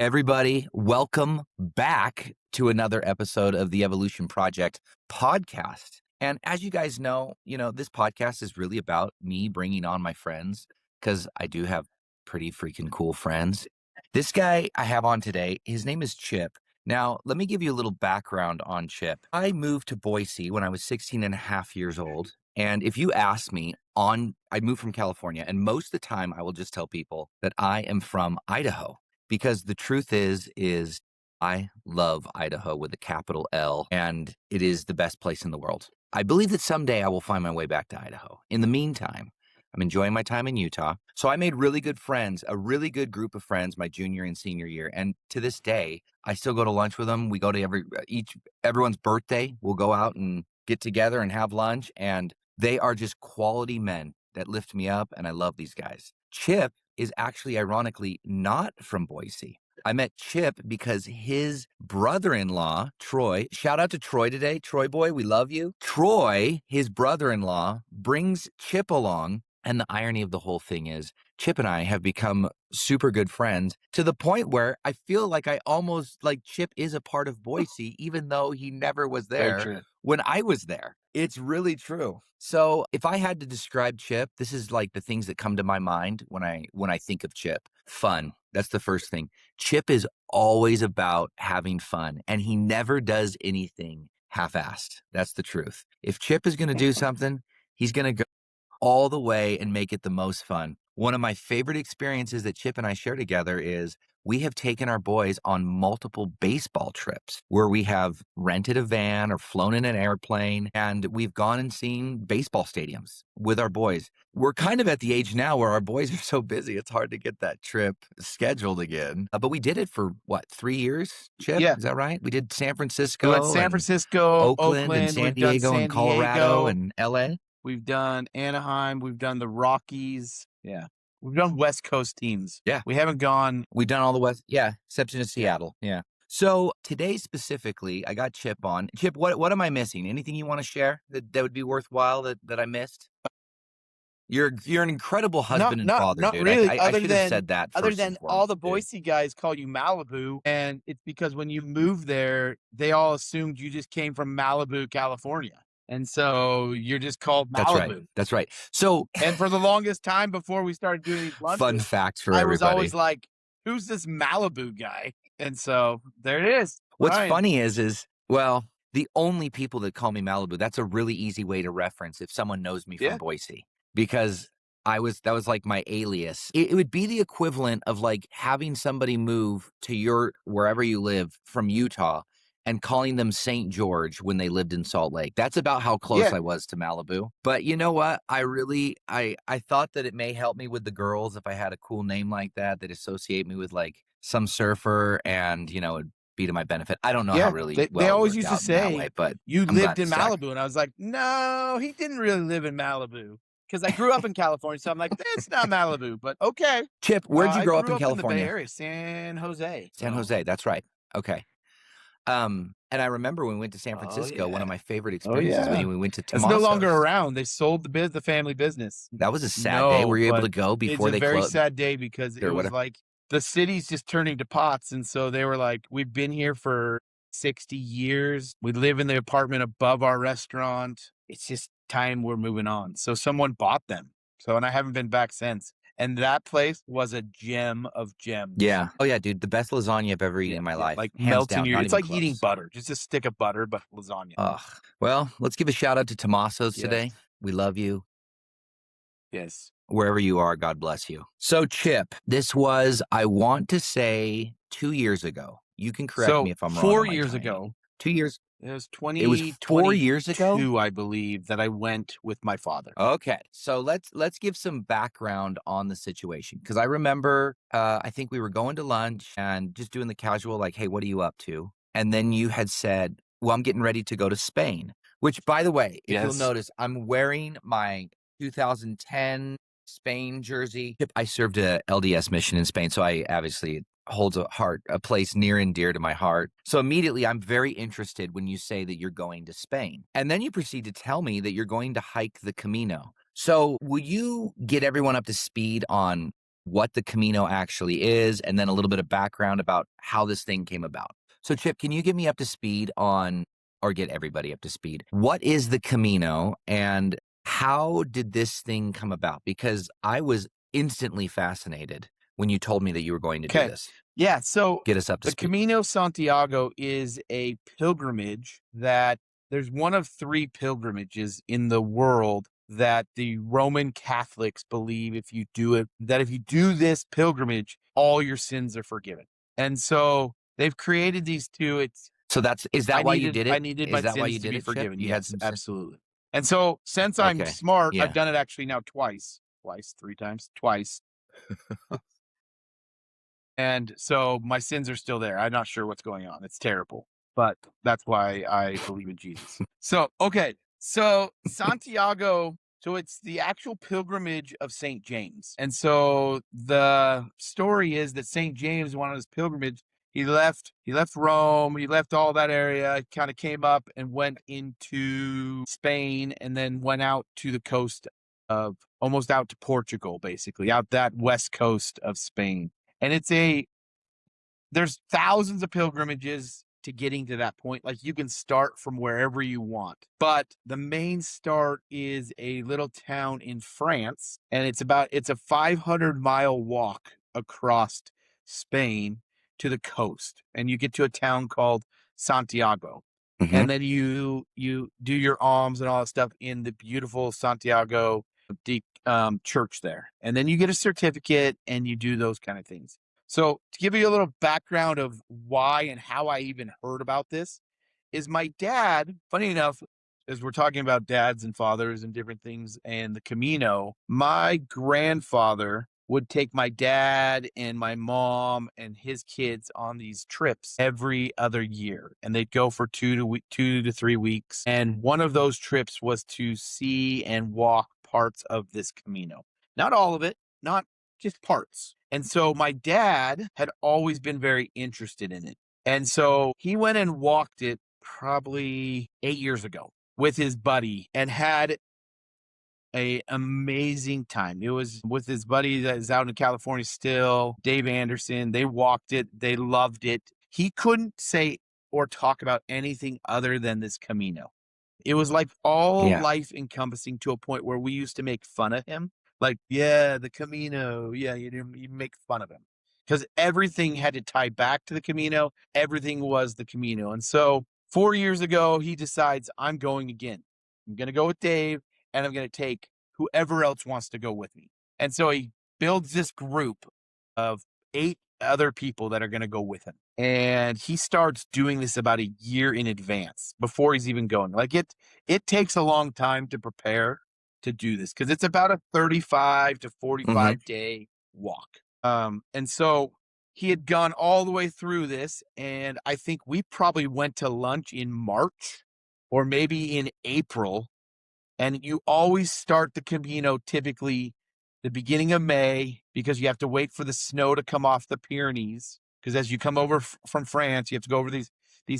Everybody, welcome back to another episode of the Evolution Project podcast. And as you guys know, this podcast is really about me bringing on my friends because I do have pretty freaking cool friends. This guy I have on today, his name is Chip. Now, let me give you a little background on Chip. I moved to Boise when I was 16 and a half years old. And if you ask me I moved from California, and most of the time I will just tell people that I am from Idaho. Because the truth is I love Idaho with a capital L, and it is the best place in the world. I believe that someday I will find my way back to Idaho. In the meantime, I'm enjoying my time in Utah. So I made really good friends, a really good group of friends my junior and senior year. And to this day, I still go to lunch with them. We go to everyone's birthday. We'll go out and get together and have lunch. And they are just quality men that lift me up. And I love these guys. Chip is actually ironically not from Boise. I met Chip because his brother-in-law, Troy, shout out to Troy today. Troy boy, we love you. Troy, his brother-in-law, brings Chip along. And the irony of the whole thing is Chip and I have become super good friends to the point where I feel like I almost like Chip is a part of Boise, even though he never was there when I was there. It's really true. So if I had to describe Chip, this is like the things that come to my mind when I think of Chip. Fun. That's the first thing. Chip is always about having fun, and he never does anything half-assed. That's the truth. If Chip is going to do something, he's going to go all the way and make it the most fun. One of my favorite experiences that Chip and I share together is we have taken our boys on multiple baseball trips where we have rented a van or flown in an airplane, and we've gone and seen baseball stadiums with our boys. We're kind of at the age now where our boys are so busy, it's hard to get that trip scheduled again. But we did it for, 3 years, Chip? Yeah. Is that right? We did San We Francisco, went San Francisco, Oakland, and San we've done Diego, San and Colorado, Diego, and LA. we've done Anaheim, we've done the Rockies. Yeah. We've done West Coast teams. Yeah. We haven't gone. We've done all the West, except in Seattle. Yeah. So today specifically, I got Chip on. Chip, what am I missing? Anything you want to share that would be worthwhile that I missed? You're an incredible husband and father, not dude. really. I should have said that Other first than and all the foremost, dude. Boise guys call you Malibu, and it's because when you moved there, they all assumed you just came from Malibu, California. And so you're just called Malibu. That's right. So, And for the longest time before we started doing these lunches, fun facts for I everybody. was always like, who's this Malibu guy? And so there it is. What's Bryan. funny is, well, the only people that call me Malibu, that's a really easy way to reference if someone knows me from Boise, because that was like my alias. It would be the equivalent of like having somebody move to wherever you live from Utah and calling them St. George when they lived in Salt Lake. That's about how close I was to Malibu. But you know what? I thought that it may help me with the girls if I had a cool name like that associate me with like some surfer, and it'd be to my benefit. I don't know how really they always used to say, but you I'm lived glad in it stuck. Malibu. And I was like, no, he didn't really live in Malibu. Because I grew up in California, so I'm like, it's not Malibu, but okay. Chip, where'd you grow up in In the Bay California? Area, San Jose. San Jose, that's right. Okay. And I remember when we went to San Francisco, one of my favorite experiences when we went to It's Tomasos. no longer around. They sold the family business. That was a sad day. Were you able to go before they closed? It's a very closed? sad day because it was like the city's just turning to pots. And so they were like, we've been here for 60 years. We live in the apartment above our restaurant. It's just time we're moving on. So someone bought them. And I haven't been back since. And that place was a gem of gems. Yeah. Oh yeah, dude. The best lasagna I've ever eaten in my life. Like hands melts down, in your. not It's even like close. eating butter, just a stick of butter, but lasagna. Ugh. Well, let's give a shout out to Tomasos today. We love you. Yes. Wherever you are, God bless you. So, Chip, this was, I want to say, 2 years ago. You can correct me if I'm wrong. 4 years ago. 2 years. It was 4 years ago, I believe, that I went with my father. Okay, so let's give some background on the situation, because I remember I think we were going to lunch and just doing the casual like, hey, what are you up to? And then you had said, well, I'm getting ready to go to Spain. Which, by the way, if you'll notice, I'm wearing my 2010 Spain jersey. I served a LDS mission in Spain, so I obviously holds a place near and dear to my heart. So immediately I'm very interested when you say that you're going to Spain. And then you proceed to tell me that you're going to hike the Camino. So will you get everyone up to speed on what the Camino actually is, and then a little bit of background about how this thing came about. So, Chip, can you get me up to speed on, or get everybody up to speed? What is the Camino and how did this thing come about? Because I was instantly fascinated when you told me that you were going to do Okay. this. Yeah. So Get us up to the speed. Camino Santiago is a pilgrimage that there's one of three pilgrimages in the world that the Roman Catholics believe if you do it, that if you do this pilgrimage, all your sins are forgiven. And so they've created these two. So is that why you did I it? needed Is my that why sins you to did be it, Chip? forgiven. You had Yes, some sin? absolutely. And so since I'm Okay. smart, I've Yeah. done it actually now twice. And so my sins are still there. I'm not sure what's going on. It's terrible, but that's why I believe in Jesus. So, okay. So Santiago, so it's the actual pilgrimage of St. James. And so the story is that St. James, one of his pilgrimage, he left Rome, he left all that area, kind of came up and went into Spain and then went out to the coast of almost out to Portugal, basically, out that west coast of Spain. And there's thousands of pilgrimages to getting to that point. Like you can start from wherever you want, but the main start is a little town in France, and it's a 500-mile walk across Spain to the coast, and you get to a town called Santiago. Hmm. And then you do your alms and all that stuff in the beautiful Santiago church there, and then you get a certificate and you do those kind of things. So to give you a little background of why and how I even heard about this is my dad, funny enough, as we're talking about dads and fathers and different things and the Camino, my grandfather would take my dad and my mom and his kids on these trips every other year. And they'd go for 2 to 3 weeks. And one of those trips was to see and walk parts of this Camino. Not all of it, not just parts. And so my dad had always been very interested in it. And so he went and walked it probably 8 years ago with his buddy and had a amazing time. It was with his buddy that is out in California still, Dave Anderson. They walked it. They loved it. He couldn't say or talk about anything other than this Camino. It was like all Yeah. life encompassing to a point where we used to make fun of him. Like, yeah, the Camino. Yeah, you make fun of him because everything had to tie back to the Camino. Everything was the Camino. And so 4 years ago, he decides, I'm going again. I'm going to go with Dave and I'm going to take whoever else wants to go with me. And so he builds this group of 8 other people that are going to go with him. And he starts doing this about a year in advance before he's even going. Like it takes a long time to prepare to do this because it's about a 35 to Hmm. 45-day walk. And so he had gone all the way through this, and I think we probably went to lunch in March or maybe in April. And you always start the Camino typically the beginning of May because you have to wait for the snow to come off the Pyrenees. Because as you come over from France, you have to go over these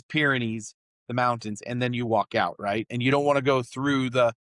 Pyrenees, the mountains, and then you walk out, right? And you don't want to go through the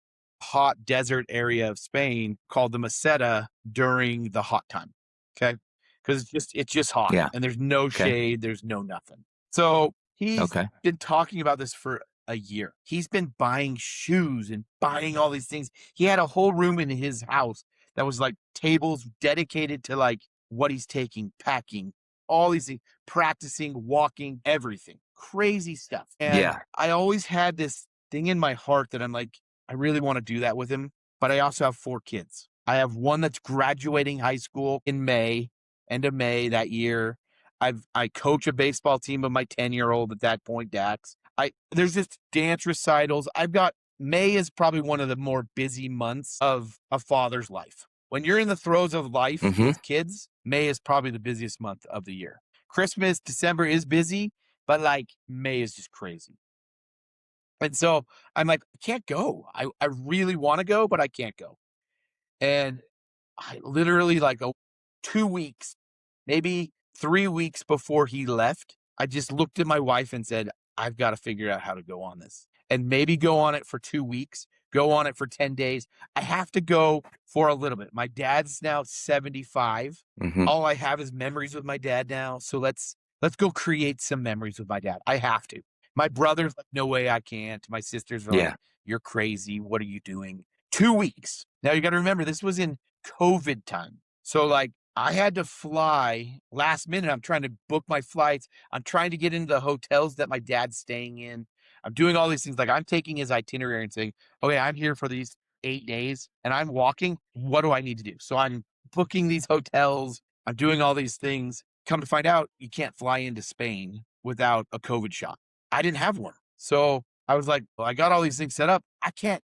hot desert area of Spain called the Meseta during the hot time. Okay. Because it's just hot Yeah. and there's no Okay. shade, there's no nothing. So he's Okay. been talking about this for a year. He's been buying shoes and buying all these things. He had a whole room in his house that was like tables dedicated to like what he's taking, packing, all these things, practicing, walking, everything. Crazy stuff. And Yeah. I always had this thing in my heart that I'm like, I really want to do that with him. But I also have 4 kids. I have one that's graduating high school in May, end of May that year. I coach a baseball team of my 10-year-old at that point, Dax. There's just dance recitals. May is probably one of the more busy months of a father's life. When you're in the throes of life Hmm. with kids, May is probably the busiest month of the year. Christmas, December is busy, but like May is just crazy. And so I'm like, I can't go. I really want to go, but I can't go. And I literally 2 weeks, maybe 3 weeks before he left, I just looked at my wife and said, I've got to figure out how to go on this and maybe go on it for 2 weeks go on it for 10 days. I have to go for a little bit. My dad's now 75. Mhm. All I have is memories with my dad now. So let's go create some memories with my dad. I have to. My brother's like, no way I can't. My sisters are like, Yeah. you're crazy. What are you doing? 2 weeks. Now you got to remember, this was in COVID time. So like I had to fly last minute. I'm trying to book my flights. I'm trying to get into the hotels that my dad's staying in. I'm doing all these things. Like I'm taking his itinerary and saying, okay, I'm here for these 8 days and I'm walking. What do I need to do? So I'm booking these hotels. I'm doing all these things. Come to find out, you can't fly into Spain without a COVID shot. I didn't have one. So I was like, well, I got all these things set up. I can't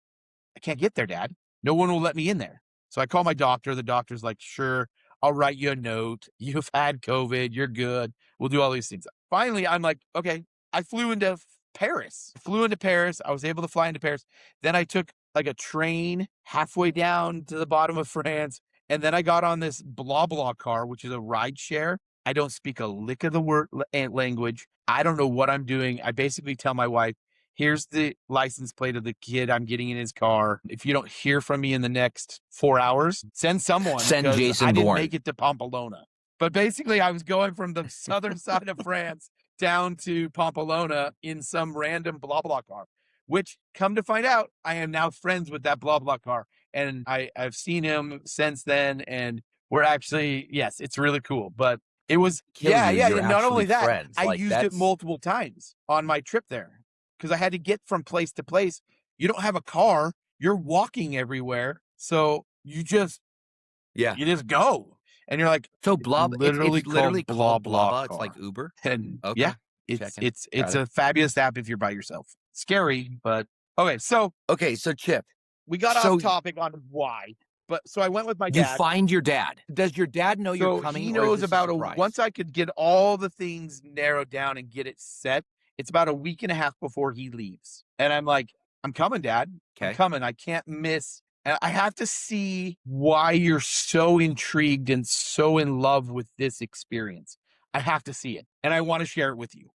get there, Dad. No one will let me in there. So I call my doctor. The doctor's like, sure, I'll write you a note. You've had COVID. You're good. We'll do all these things. Finally, I'm like, okay. I flew into Paris. I was able to fly into Paris. Then I took like a train halfway down to the bottom of France. And then I got on this blah blah car, which is a ride share. I don't speak a lick of the word language. I don't know what I'm doing. I basically tell my wife, here's the license plate of the kid I'm getting in his car. If you don't hear from me in the next 4 hours, send someone Send because I Jason didn't Bourne. make it to Pamplona. But basically, I was going from the southern side of France down to Pamplona in some random blah blah car, which come to find out, I am now friends with that blah blah car. And I've seen him since then. And we're actually, yes, it's really cool. But it was, Kill yeah, you. yeah. You're And not actually only that, friends. I Like used it that's multiple times on my trip there because I had to get from place to place. You don't have a car, you're walking everywhere. So yeah. you just go. And you're like, So it's blob literally it's literally called Blah called Blah Blubba. It's like Car. Uber. And yeah, Okay. Checking. it's Got it. a fabulous app if you're by yourself. Scary, but okay. So Okay, so Chip. we got off So topic on why, but so I went with my you dad. find your dad. Does your dad know you're So coming he or is knows this a about surprise? once I could get all the things narrowed down and get it set, it's about a week and a half before he leaves. And I'm like, I'm coming, Dad. I'm Okay. coming. I can't miss. And I have to see why you're so intrigued and so in love with this experience. I have to see it. And I want to share it with you.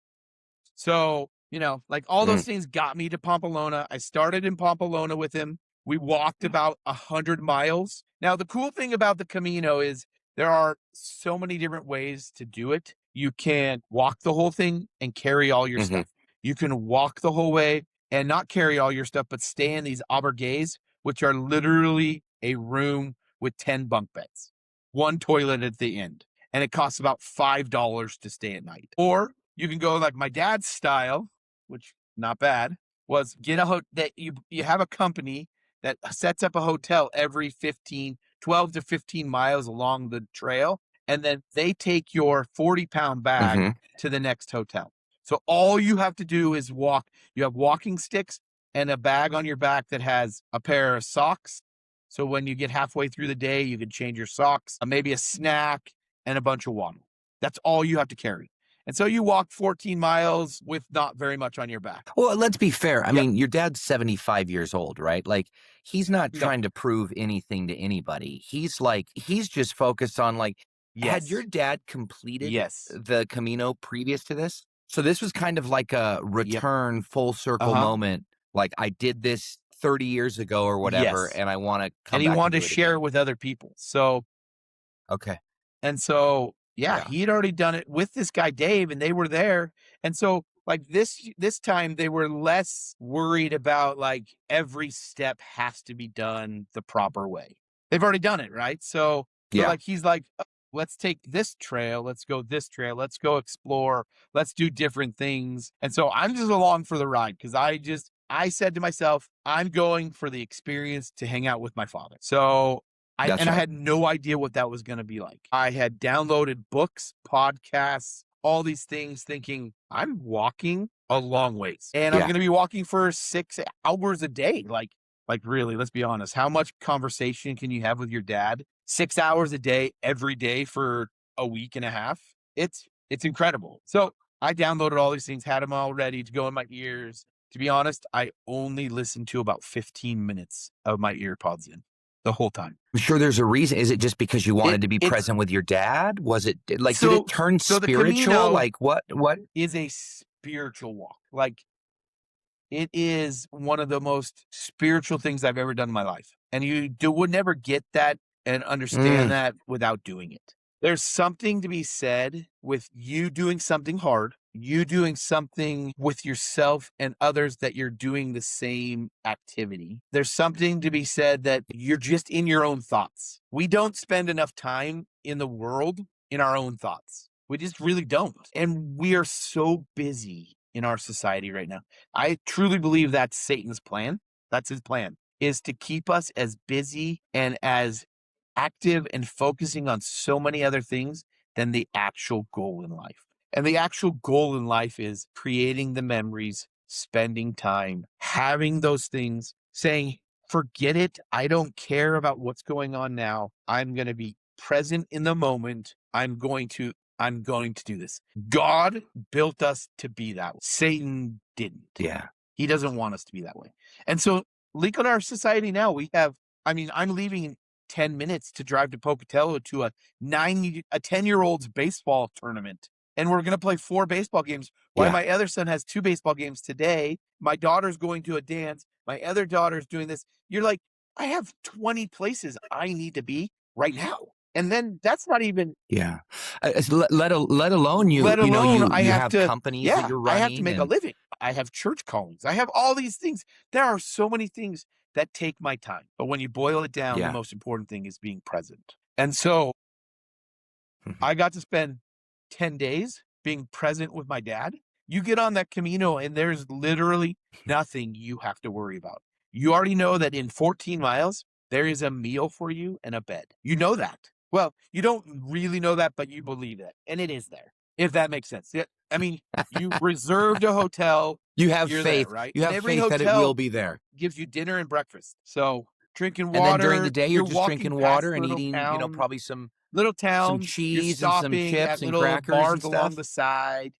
So, like all those Mm. things got me to Pamplona. I started in Pamplona with him. We walked about 100 miles. Now, the cool thing about the Camino is there are so many different ways to do it. You can walk the whole thing and carry all your Mhm. stuff. You can walk the whole way and not carry all your stuff, but stay in these auberges, which are literally a room with 10 bunk beds, one toilet at the end. And it costs about $5 to stay at night. Or you can go like my dad's style, which not bad, was get that you have a company that sets up a hotel every 12 to 15 miles along the trail. And then they take your 40-pound bag Mhm. to the next hotel. So all you have to do is walk. You have walking sticks and a bag on your back that has a pair of socks. So when you get halfway through the day, you can change your socks, maybe a snack and a bunch of water. That's all you have to carry. And so you walk 14 miles with not very much on your back. Well, let's be fair. I Yep. mean, your dad's 75 years old, right? Like he's not No. trying to prove anything to anybody. He's just focused on like had your Yes. dad completed Yes. the Camino previous to this? So this was kind of like a Yep. return full circle Uh-huh. moment. Like I did this 30 years ago or whatever, Yes. and I want to And come he back and wanted to do it share again. it with other people. So Okay. And so, yeah, Yeah. he had already done it with this guy Dave, and they were there. And so, like this time, they were less worried about like every step has to be done the proper way. They've already done it, right? So Yeah. like he's like, "Oh, let's take this trail, let's go this trail, let's go explore, let's do different things." And so I'm just along for the ride because I said to myself, I'm going for the experience to hang out with my father. So That's I right. had no idea what that was going to be like. I had downloaded books, podcasts, all these things thinking I'm walking a long ways and I'm Yeah. going to be walking for 6 hours a day. Like really, let's be honest. How much conversation can you have with your dad? 6 hours a day, every day for a week and a half. It's incredible. So I downloaded all these things, had them all ready to go in my ears. To be honest, I only listened to about 15 minutes of my ear pods in the whole time. I'm sure there's a reason. Is it just because you wanted to be It's present with your dad? Was it like, did it so turn so the spiritual? Camino Like what? is a spiritual walk. Like It is one of the most spiritual things I've ever done in my life. And would never get that and understand Mm, that without doing it. There's something to be said with you doing something hard, you doing something with yourself and others that you're doing the same activity. There's something to be said that you're just in your own thoughts. We don't spend enough time in the world in our own thoughts. We just really don't. And we are so busy in our society right now. I truly believe that's Satan's plan. That's his plan, is to keep us as busy and as active and focusing on so many other things than the actual goal in life. And the actual goal in life is creating the memories, spending time, having those things, saying, forget it. I don't care about what's going on now. I'm going to be present in the moment. I'm going to do this. God built us to be that way. Satan didn't. yeah. He doesn't want us to be that way. And so look at our society now. I'm leaving in 10 minutes to drive to Pocatello to a 10-year-old's baseball tournament. And we're going to play 4 baseball games. While Yeah. my other son has 2 baseball games today. My daughter's going to a dance. My other daughter's doing this. You're like, I have 20 places I need to be right now. And then that's not even Yeah. Let alone let you know, alone you have companies that you're I have to running make a and living. I have church callings. I have all these things. There are so many things that take my time. But when you boil it down, the yeah. most important thing is being present. And so Mhm. I got to spend 10 days being present with my dad. You get on that Camino and there's literally nothing you have to worry about. You already know that in 14 miles, there is a meal for you and a bed. You know that. Well, you don't really know that, but you believe it. And it is there, if that makes sense. Yeah, I mean, you reserved a hotel, You have you're there, faith. right? You And have every faith that it will hotel be there. gives you dinner and breakfast. So drinking And then during the water, day, you're you're just walking drinking past water and eating, probably little some towns, you're cheese and some stopping at chips and little crackers bars and along stuff. the side.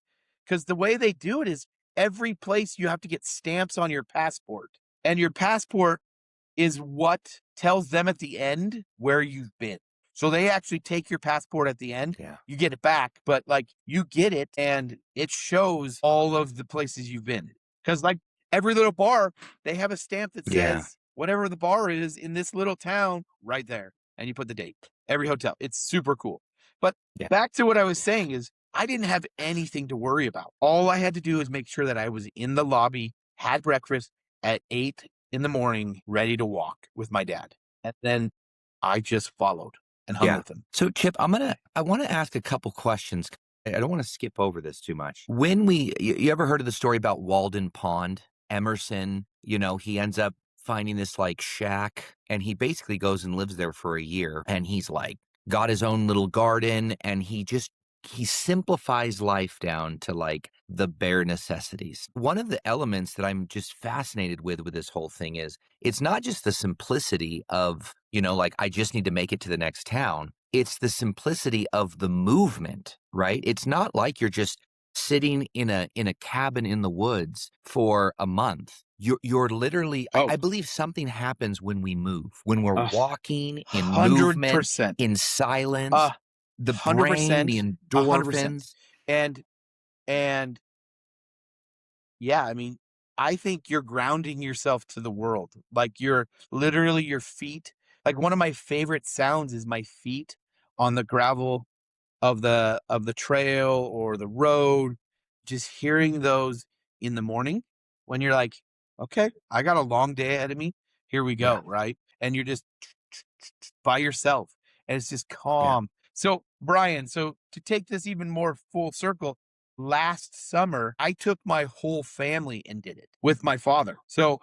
Because the way they do it is every place you have to get stamps on your passport. And your passport is what tells them at the end where you've been. So they actually take your passport at the end. Yeah. You get it back, but like you get it and it shows all of the places you've been. Because like every little bar, they have a stamp that Yeah. says whatever the bar is in this little town right there. And you put the date. Every hotel. It's super cool. But Yeah. back to what I was saying is I didn't have anything to worry about. All I had to do is make sure that I was in the lobby, had breakfast at 8 in the morning, ready to walk with my dad. And then I just followed and hung Yeah. with him. So Chip, I want to ask a couple questions. I don't want to skip over this too much. When you ever heard of the story about Walden Pond? Emerson, he ends up finding this like shack and he basically goes and lives there for a year and he's like got his own little garden and he simplifies life down to like the bare necessities. One of the elements that I'm just fascinated with this whole thing is it's not just the simplicity of, like I just need to make it to the next town. It's the simplicity of the movement, right? It's not like you're just sitting in a cabin in the woods for a month. You're literally I Oh, believe something happens when we move, when we're uh, walking in movement, 100%. in silence, Uh, the brain, the 100%. 100%. endorphins. And, and yeah, I mean, I think you're grounding yourself to the world. Like you're literally your feet. Like one of my favorite sounds is my feet on the gravel of the trail or the road, just hearing those in the morning when you're like, okay, I got a long day ahead of me. Here we Yeah, go, right? And you're just by yourself and it's just yeah. calm. So, Bryan, so to take this even more full circle, last summer I took my whole family and did it with my father. So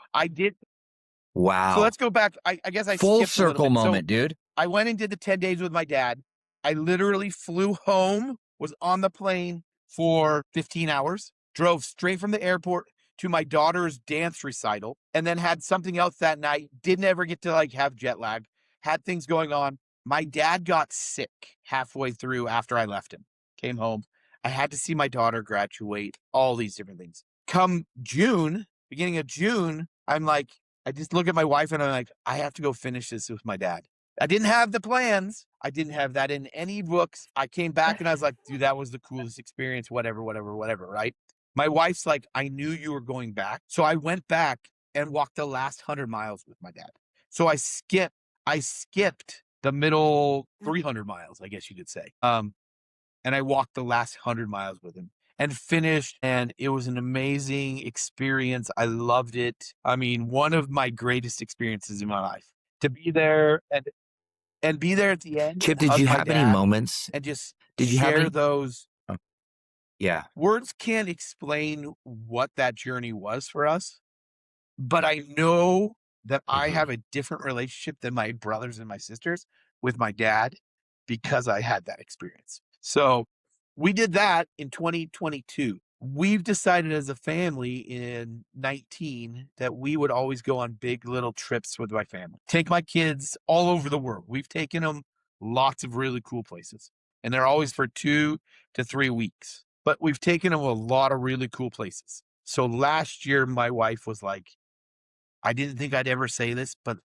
Wow. let's go back. I guess I Full skipped a little circle bit. So moment, dude. I went and did the 10 days with my dad. I literally flew home, was on the plane for 15 hours, drove straight from the airport to my daughter's dance recital, and then had something else that night. Didn't ever get to like have jet lag, had things going on. My dad got sick halfway through after I left him, came home. I had to see my daughter graduate, all these different things. Come June, beginning of June, I'm like, I just look at my wife and I'm like, I have to go finish this with my dad. I didn't have the plans. I didn't have that in any books. I came back and I was like, dude, that was the coolest experience, whatever, whatever, whatever, right? My wife's like, I knew you were going back. So I went back and walked the last 100 miles with my dad. So I skipped the middle 300 miles, I guess you could say. And I walked the last 100 miles with him and finished, and it was an amazing experience. I loved it. I mean, one of my greatest experiences in my life to be there and be there at the end Chip, and did hug you my have any dad moments? and just Did you have share any? those. Oh, yeah. Words can't explain what that journey was for us, but I know that I Mhm. have a different relationship than my brothers and my sisters with my dad because I had that experience. So we did that in 2022. We've decided as a family in 19 that we would always go on big little trips with my family. Take my kids all over the world. We've taken them lots of really cool places, and they're always for 2 to 3 weeks. But we've taken them a lot of really cool places. So last year, my wife was like, I didn't think I'd ever say this, but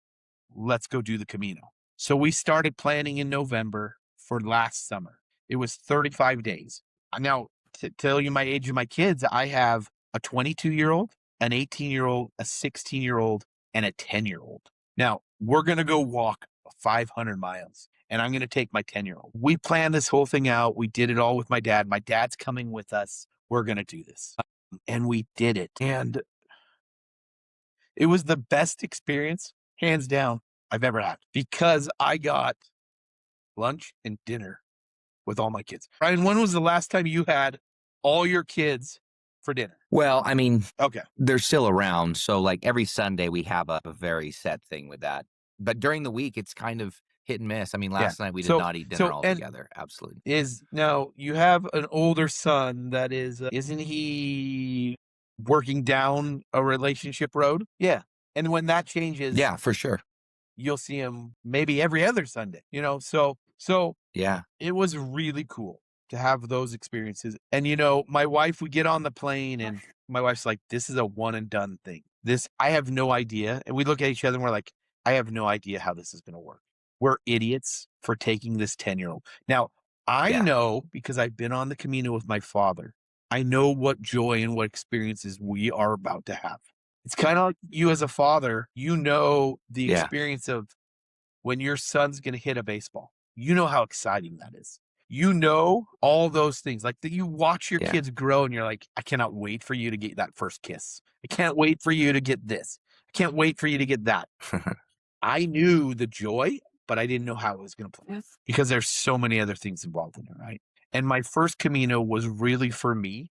let's go do the Camino. So we started planning in November for last summer. It was 35 days. Now, to tell you my age of my kids, I have a 22-year-old, an 18-year-old, a 16-year-old, and a 10-year-old. Now, we're going to go walk 500 miles, and I'm going to take my 10-year-old. We planned this whole thing out. We did it all with my dad. My dad's coming with us. We're going to do this. And we did it. And it was the best experience, hands down, I've ever had because I got lunch and dinner with all my kids. Bryan, when was the last time you had all your kids for dinner? Well, I mean, Okay. they're still around. So, like, every Sunday, we have a very set thing with that. But during the week, it's kind of hit and miss. I mean, Yeah. last night we did not eat dinner all And together. Absolutely. is now you have an older son that is, isn't he working down a relationship road? Yeah. And when that changes, Yeah, for sure. you'll see him maybe every other Sunday, so Yeah. it was really cool to have those experiences. And, my wife would get on the plane and my wife's like, this is a one and done thing. I have no idea. And we look at each other and we're like, I have no idea how this is going to work. We're idiots for taking this 10-year-old. Now, I Yeah. know because I've been on the Camino with my father, I know what joy and what experiences we are about to have. It's kind of like you as a father, the Yeah. experience of when your son's going to hit a baseball. You know how exciting that is. You know all those things like that. You watch your Yeah. kids grow and you're like, I cannot wait for you to get that first kiss. I can't wait for you to get this. I can't wait for you to get that. I knew the joy, but I didn't know how it was going to play because there's so many other things involved in it, right? And my first Camino was really for me.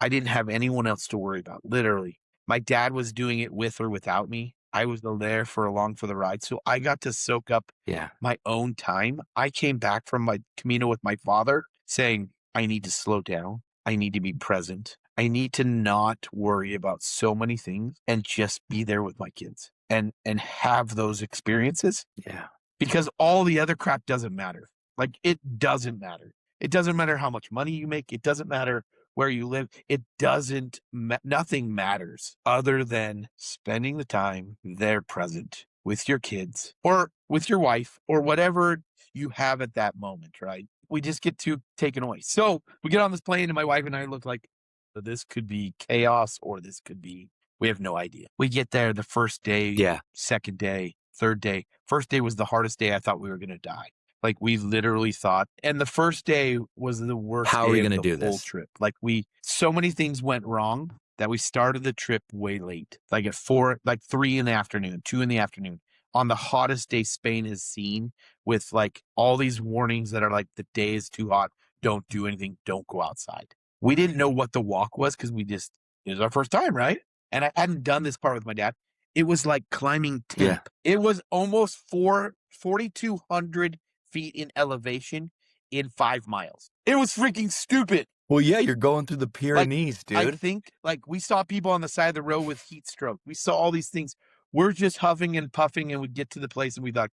I didn't have anyone else to worry about, literally. My dad was doing it with or without me. I was there along for the ride. So I got to soak up Yeah. my own time. I came back from my Camino with my father saying, I need to slow down. I need to be present. I need to not worry about so many things and just be there with my kids and have those experiences Yeah. because all the other crap doesn't matter. Like it doesn't matter. It doesn't matter how much money you make. It doesn't matter where you live. It doesn't, nothing matters other than spending the time there present with your kids or with your wife or whatever you have at that moment, right? We just get to take it away. So we get on this plane and my wife and I look like this could be chaos or this could be, we have no idea. We get there the first day, Yeah. second day, third day. First day was the hardest day. I thought we were going to die. Like we literally thought, and the first day was the worst How are we day of going to the do whole this? trip. Like so many things went wrong that we started the trip way late, like at 3 in the afternoon, 2 in the afternoon on the hottest day Spain has seen with like all these warnings that are like, the day is too hot. Don't do anything. Don't go outside. We didn't know what the walk was because it was our first time, right? And I hadn't done this part with my dad. It was like climbing Yeah. temp. It was almost 4,200 feet in elevation in 5 miles. It was freaking stupid. Well, yeah, you're going through the Like, Pyrenees, I dude. think like we saw people on the side of the road with heat stroke. We saw all these things. We're just huffing and puffing and we get to the place and we thought,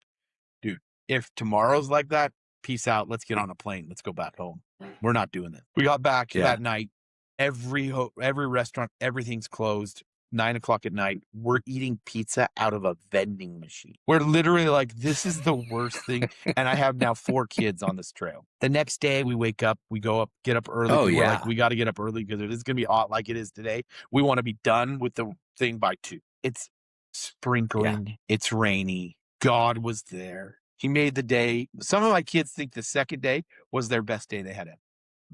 dude, if tomorrow's like that, peace out. Let's get on a plane. Let's go back home. We're not doing that. We got back Yeah. that night. Every restaurant, everything's closed. 9 o'clock at night, we're eating pizza out of a vending machine. We're literally like, this is the worst thing. And I have now 4 kids on this trail. The next day we wake up, we go up, get up early Oh, because we're like, yeah. we got to get up early because it is going to be hot like it is today. We want to be done with the thing by 2. It's Yeah. sprinkling. It's rainy. God was there. He made the day. Some of my kids think the second day was their best day they had ever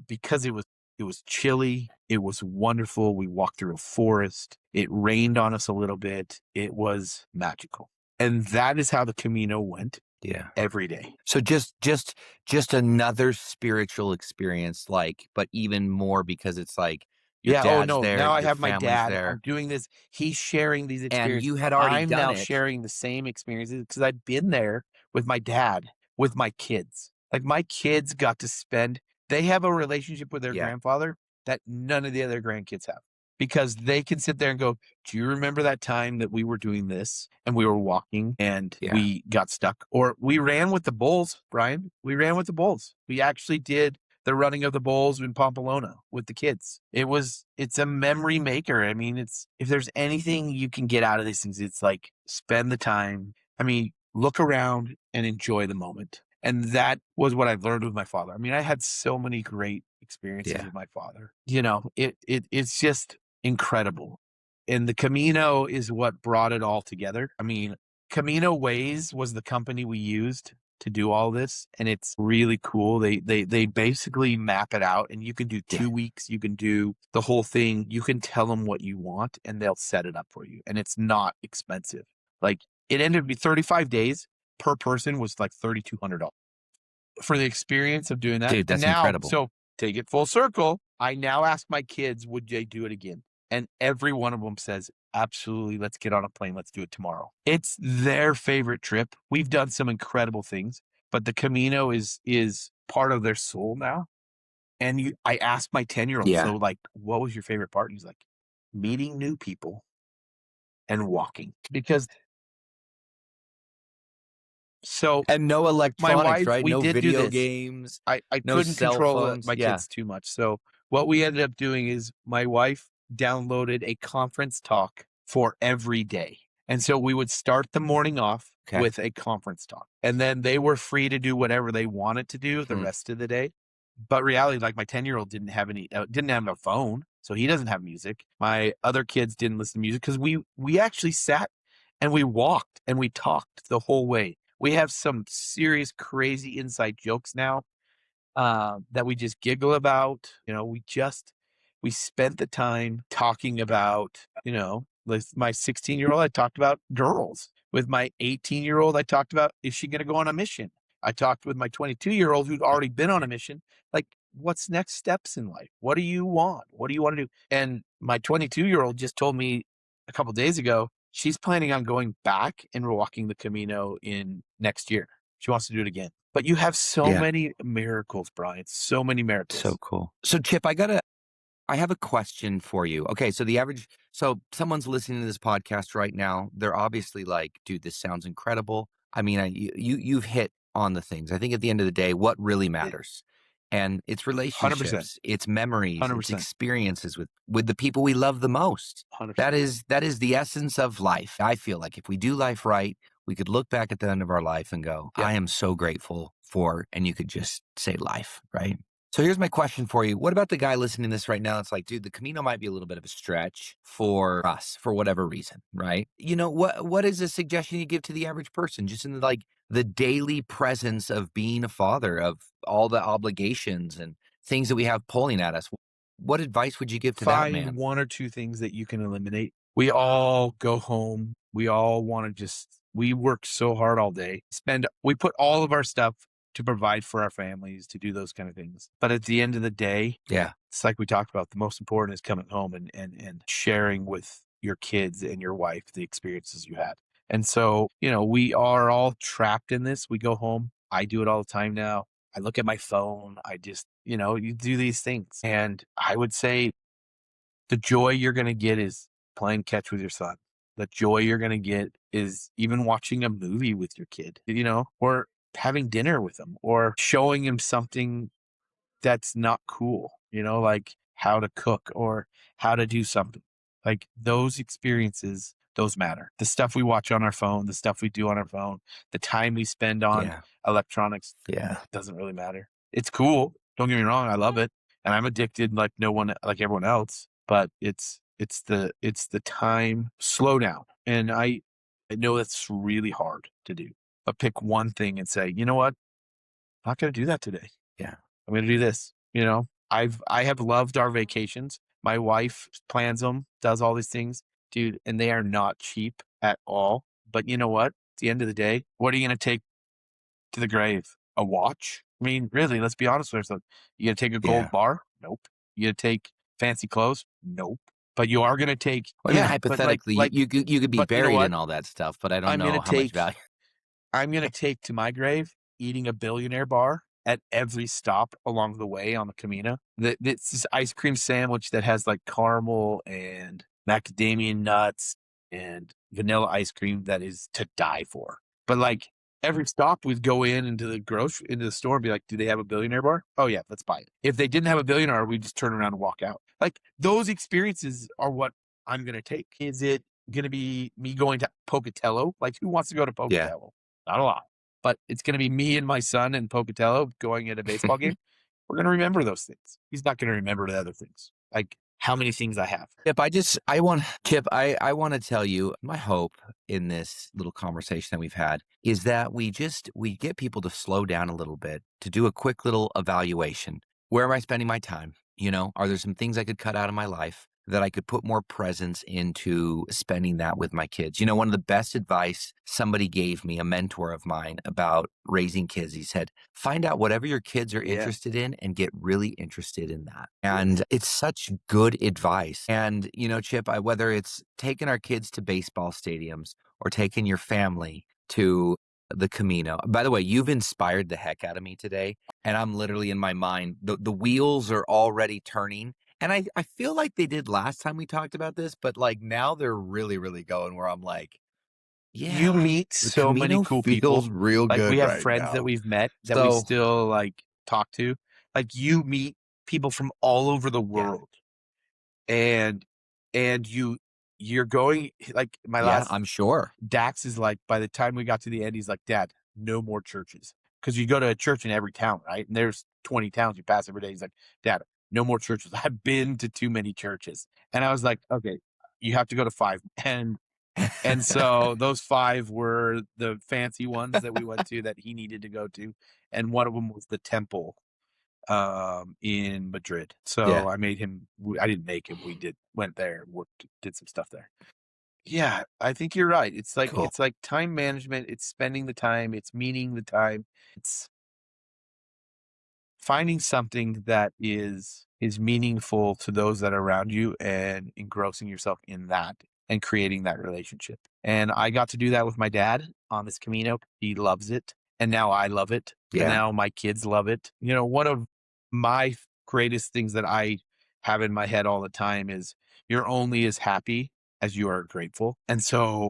because it was chilly. It was wonderful. We walked through a forest. It rained on us a little bit. It was magical. And that is how the Camino went Yeah. every day. So just another spiritual experience, like, but even more because it's like your Yeah. Oh, dad's no. there, Now I your have my family's dad. I'm there, doing this. He's sharing these and experiences. you had already I'm done now it. sharing the same experiences because I've been there with my dad, with my kids. Like my kids got to spend, they have a relationship with their Yeah. grandfather that none of the other grandkids have because they can sit there and go, do you remember that time that we were doing this and we were walking and Yeah. we got stuck? Or we ran with the bulls, Brian. We ran with the bulls. We actually did the running of the bulls in Pamplona with the kids. It's a memory maker. I mean, if there's anything you can get out of these things, it's like spend the time. I mean, look around and enjoy the moment. And that was what I've learned with my father. I mean, I had so many great experiences Yeah. with my father. It's just incredible. And the Camino is what brought it all together. I mean, Camino Ways was the company we used to do all this, and it's really cool. They basically map it out, and you can do Yeah. 2 weeks, you can do the whole thing, you can tell them what you want, and they'll set it up for you, and it's not expensive. Like it ended up being 35 days per person was like $3,200 for the experience of doing that. Dude, And that's now, incredible. so take it full circle. I now ask my kids, would they do it again? And every one of them says, absolutely. Let's get on a plane. Let's do it tomorrow. It's their favorite trip. We've done some incredible things, but the Camino is part of their soul now. And I asked my 10-year-old, Yeah. so like, what was your favorite part? And he's like, meeting new people and walking because so And no my electronics, wife, right? we No did do video this. games, I no couldn't cell control phones. my Yeah. kids too much. So what we ended up doing is my wife downloaded a conference talk for every day. And so we would start the morning off Okay. with a conference talk. And then they were free to do whatever they wanted to do the Hmm. rest of the day. But reality, like my 10-year-old didn't have a phone, so he doesn't have music. My other kids didn't listen to music because we actually sat and we walked and we talked the whole way. We have some serious, crazy inside jokes now that we just giggle about. We spent the time talking about, with my 16-year-old, I talked about girls. With my 18-year-old, I talked about, is she going to go on a mission? I talked with my 22-year-old who'd already been on a mission. Like, what's next steps in life? What do you want? What do you want to do? And my 22-year-old just told me a couple days ago, she's planning on going back and walking the Camino in next year. She wants to do it again. But you have so Yeah. many miracles, Brian. So many miracles. So cool. So Chip, I have a question for you. Okay, so someone's listening to this podcast right now. They're obviously like, dude, this sounds incredible. I mean, you've hit on the things. I think at the end of the day, what really matters, and it's 100%. relationships, it's memories, it's 100%. experiences with the people we love the most. 100%. That is the essence of life. I feel like if we do life right, we could look back at the end of our life and go, Yep. I am so grateful for, and you could just say life, right? So here's my question for you. What about the guy listening to this right now? It's like, dude, the Camino might be a little bit of a stretch for us for whatever reason, right? What is a suggestion you give to the average person just in the daily presence of being a father, of all the obligations and things that we have pulling at us? What advice would you give to that Find man? 1 or 2 things that you can eliminate. We all go home. We all want to we work so hard all day. We put all of our stuff to provide for our families, to do those kind of things. But at the end of the day, Yeah. it's like we talked about, the most important is coming home and sharing with your kids and your wife the experiences you had. And so, we are all trapped in this. We go home. I do it all the time now. I look at my phone. I just, you do these things. And I would say the joy you're going to get is playing catch with your son. The joy you're going to get is even watching a movie with your kid, or having dinner with him or showing him something that's not cool, like how to cook or how to do something. Like those experiences, those matter. The stuff we watch on our phone, the stuff we do on our phone, the time we spend on Yeah. electronics Yeah. doesn't really matter. It's cool. Don't get me wrong. I love it. And I'm addicted like no one, like everyone else, but it's the time slow down. And I know that's really hard to do, but pick one thing and say, you know what? I'm not going to do that today. Yeah. I'm going to do this. I have loved our vacations. My wife plans them, does all these things, dude, and they are not cheap at all. But you know what? At the end of the day, what are you going to take to the grave? A watch? I mean, really, let's be honest with ourselves. You going to take a gold Yeah. bar? Nope. You going to take fancy clothes? Nope. But you are going to take, Well, I mean, yeah, but hypothetically, you could be but you know buried what? in all that stuff, but I don't I'm going to know how much take value. I'm gonna take to my grave eating a billionaire bar at every stop along the way on the Camino. It's this ice cream sandwich that has like caramel and macadamia nuts and vanilla ice cream that is to die for. But like every stop, we'd go into the store and be like, "Do they have a billionaire bar? Oh yeah, let's buy it." If they didn't have a billionaire, we just turn around and walk out. Like those experiences are what I'm gonna take. Is it gonna be me going to Pocatello? Like who wants to go to Yeah. Pocatello? Not a lot. But it's going to be me and my son in Pocatello going at a baseball game. We're going to remember those things. He's not going to remember the other things. Like how many things I have. I want to tell you my hope in this little conversation that we've had is that we get people to slow down a little bit, to do a quick little evaluation. Where am I spending my time? Are there some things I could cut out of my life that I could put more presence into spending that with my kids? One of the best advice somebody gave me, a mentor of mine, about raising kids, he said, find out whatever your kids are Yeah. interested in and get really interested in that. And it's such good advice. And, Chip, whether it's taking our kids to baseball stadiums or taking your family to the Camino. By the way, you've inspired the heck out of me today. And I'm literally in my mind, the wheels are already turning. And I feel like they did last time we talked about this, but like now they're really, really going where I'm like, You yeah, meet the so many Camino cool people. feels real Like we good have right friends that now. we've met that we So, still like talk to. Like you meet people from all over the yeah, world. And you're going like my yeah, last I'm sure. Dax is like, by the time we got to the end, he's like, Dad, no more churches. Because you go to a church in every town, right? And there's 20 towns you pass every day. He's like, Dad, no more churches. I've been to too many churches. And I was like, okay, you have to go to 5. And so those 5 were the fancy ones that we went to that he needed to go to. And one of them was the temple in Madrid. Yeah, So I didn't make him. Went there, did some stuff there. Yeah, I think you're right. cool. It's like time management, it's spending the time, it's meeting the time. It's finding something that is meaningful to those that are around you and engrossing yourself in that and creating that relationship. And I got to do that with my dad on this Camino. He loves it. And now I love it. And Yeah, now my kids love it. One of my greatest things that I have in my head all the time is you're only as happy as you are grateful. And so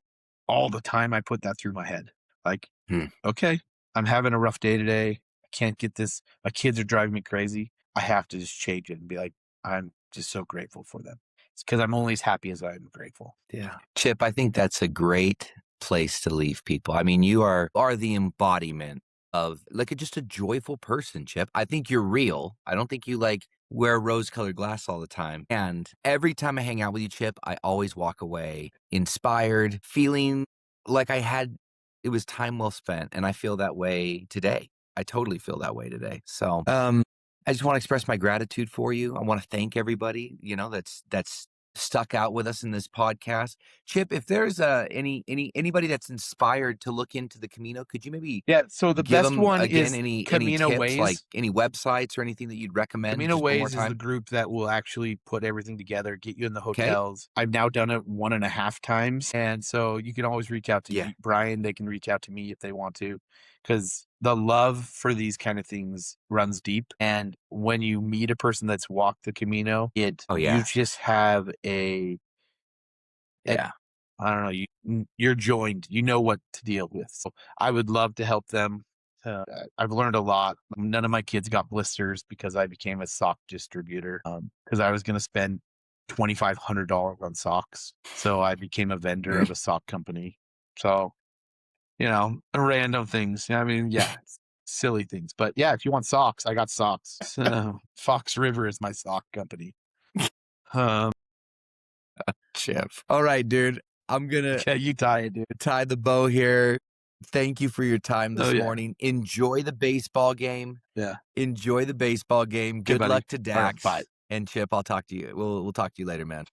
all the time I put that through my head. Like, hmm, okay, I'm having a rough day today. I can't get this. My kids are driving me crazy. I have to just change it and be like, I'm just so grateful for them. It's because I'm only as happy as I'm grateful. yeah. Chip, I think that's a great place to leave people. I mean, you are the embodiment of like just a joyful person, Chip. I think you're real. I don't think you like wear rose-colored glass all the time. And every time I hang out with you, Chip, I always walk away inspired, feeling like it was time well spent. And I feel that way today. I totally feel that way today. So, I just want to express my gratitude for you. I want to thank everybody, that's stuck out with us in this podcast. Chip, if there's anybody that's inspired to look into the Camino, could you maybe Yeah. So the give best them one again is any Camino tips, like Ways. any websites or anything that you'd recommend Camino just one more Ways is the time? group that will actually put everything together, get you in the Okay. hotels. I've now done it 1.5 times. And so you can always reach out to Yeah. Bryan. They can reach out to me if they want to, because the love for these kind of things runs deep. And when you meet a person that's walked the Camino, Oh you yeah. just have an Yeah. I don't know, you're joined. You know what to deal with. So I would love to help them. I've learned a lot. None of my kids got blisters because I became a sock distributor. Because I was going to spend $2,500 on socks. So I became a vendor of a sock company. So, random things. I mean, yeah, silly things. But yeah, if you want socks, I got socks. Fox River is my sock company. Chip. All right, dude. I'm gonna You tie it, dude. Tie the bow here. Thank you for your time this morning. Enjoy the baseball game. Yeah. Enjoy the baseball game. Good luck to Dax. Right, bye. And Chip, I'll talk to you. We'll talk to you later, man.